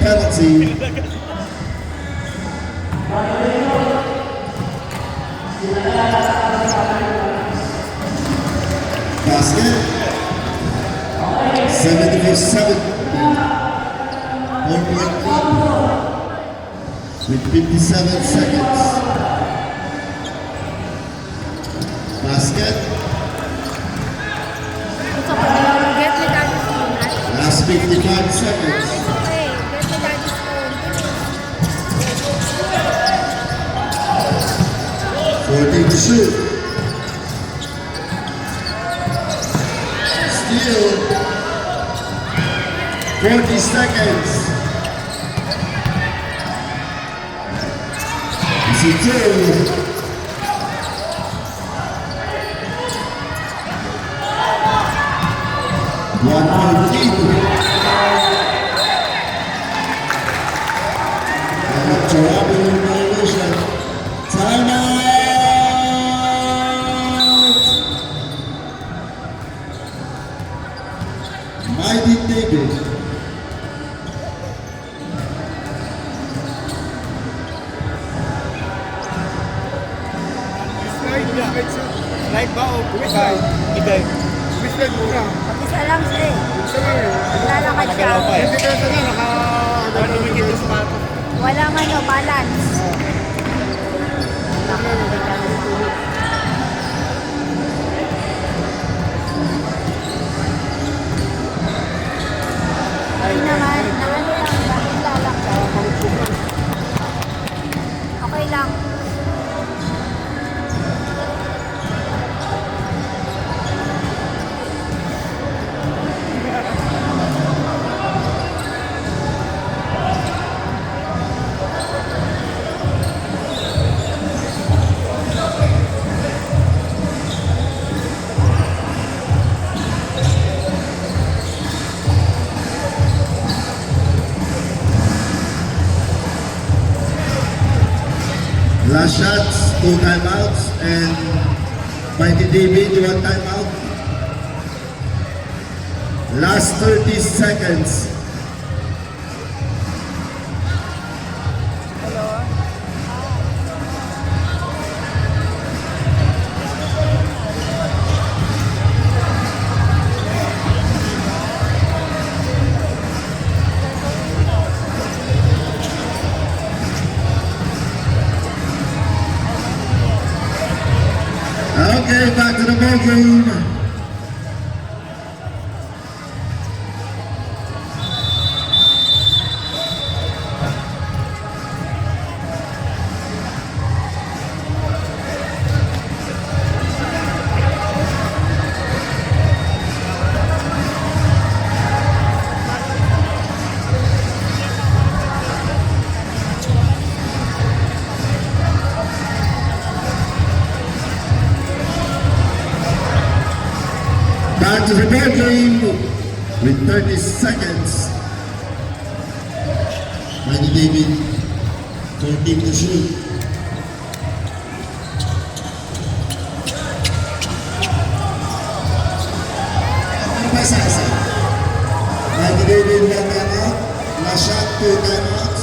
penalty. Basket. 74-7. 4-point lead with 57 seconds. Basket. It's okay. Get me daddy's phone. Last 55 seconds. It's okay. Get me daddy's phone. 14 to shoot. Steal. 40 seconds. Easy two. One point lead. Trouble in violation. Timeout. Mighty David. Slide ba o ibay? Ibay. Slide muna. Isa lang siya eh. Lalakad siya. Hindi ka sana naka-dumigit yung sapatos. Walang ano, balance. Ay naman, naano lang, bakit lalakad? Okay lang. Last shots, 2 timeouts, and Mighty David, 1 timeout. Last 30 seconds. Okay, back to the ball game. Back to the ball game with 30 seconds. Mighty David, 14 to shoot. Ano ba isa-isa? Mighty David, 1 timeout. Last shot, 2 timeouts.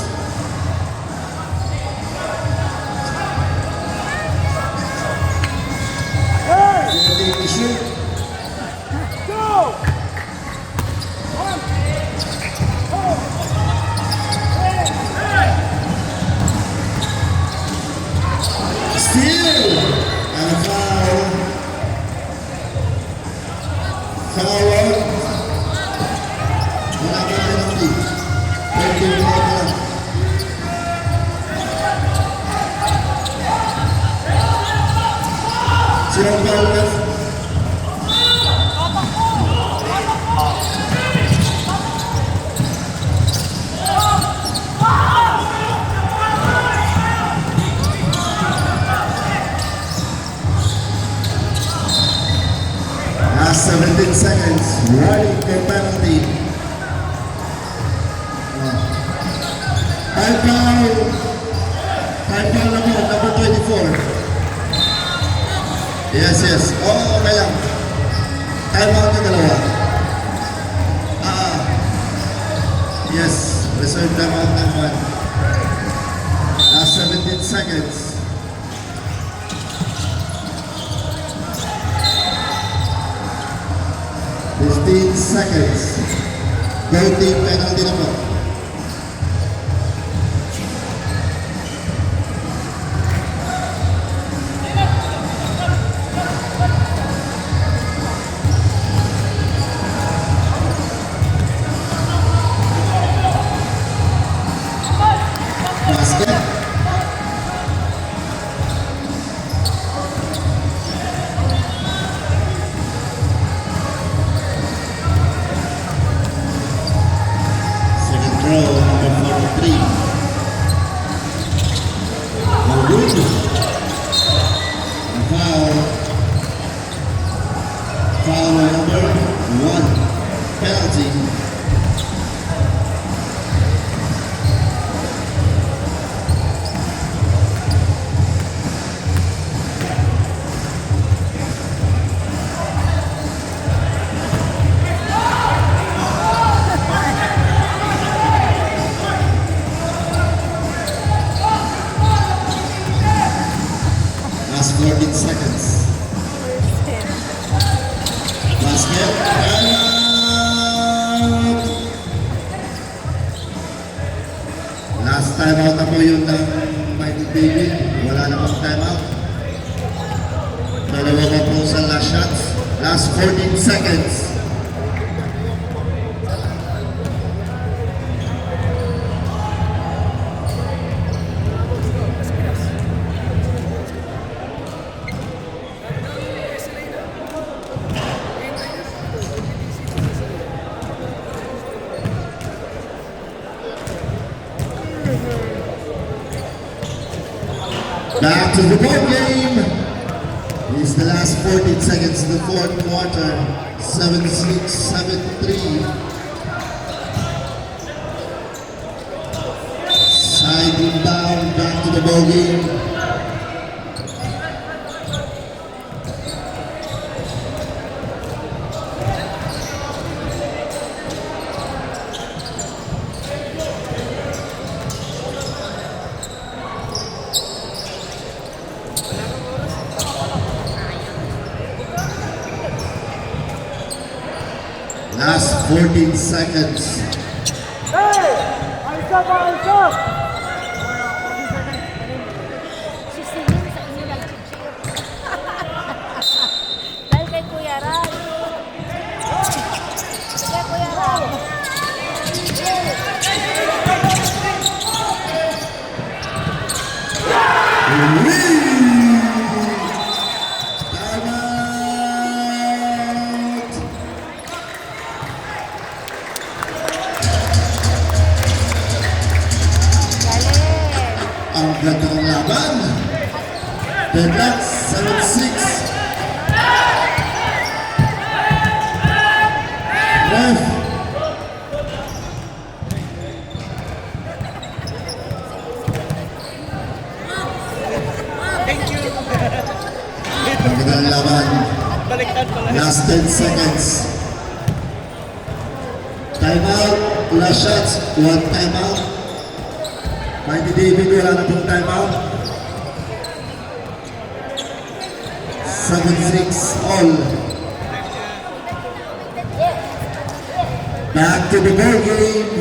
To shoot. Steal! And a foul. Foul out. Wala ka penalty. 20 minutes lang. Sinong foul left? Last 17 seconds. Running for penalty. Time foul. Time foul number 24. Yes. Oo, okay lang. Time out na dalawa. Yes. serve them out ng 1. Last 17 seconds. Fifteen seconds. Go team, penalty na po. Basket. Second throw, number 43. No good. Foul. Foul number 1. Penalty. Last 14 seconds. Basket. Timeout! Last timeout na po yun ng Mighty David. Wala na pong timeout. Dalawa pa po sa last shots. Last 14 seconds. Back to the ball game. It's the last 14 seconds in the fourth quarter. 7-6, 7-3. Side inbound, back to the ball game. Last 14 seconds. Sisingin sa inyo nag-cheer. Dahil kay Kuya Ran. Sige, Kuya Ran. Timeout! Galing. Ang ganda ng laban. Deadlock, 7-6. Ref. Thank you. Ang ganda ng laban. Baliktad pala. Last 10 seconds. Timeout. Last shots. 1 timeout. Mighty David, wala na pong timeout. 7-6 all. Back to the ball game.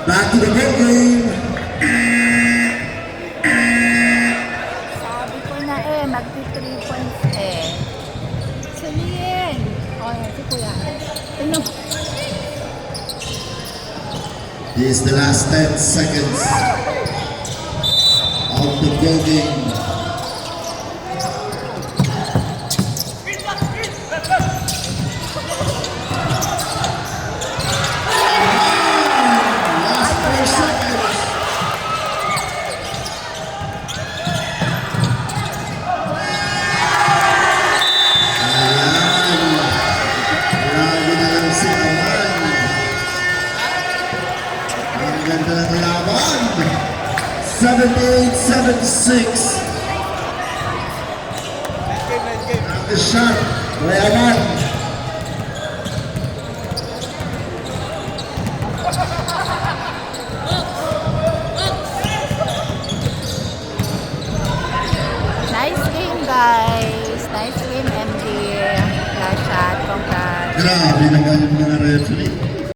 Back to the ball game. Sabi ko na magti-3 points Sabihin. O, yan, si Kuya. Tingnan mo. This is the last 10 seconds of the ball game. Last 4 seconds. Ayan. 78-76. Nice game. The shot, Rayaman. Nice game, guys. Nice game, MD. Last shot. Congrats. Grabe naman yung mga referee.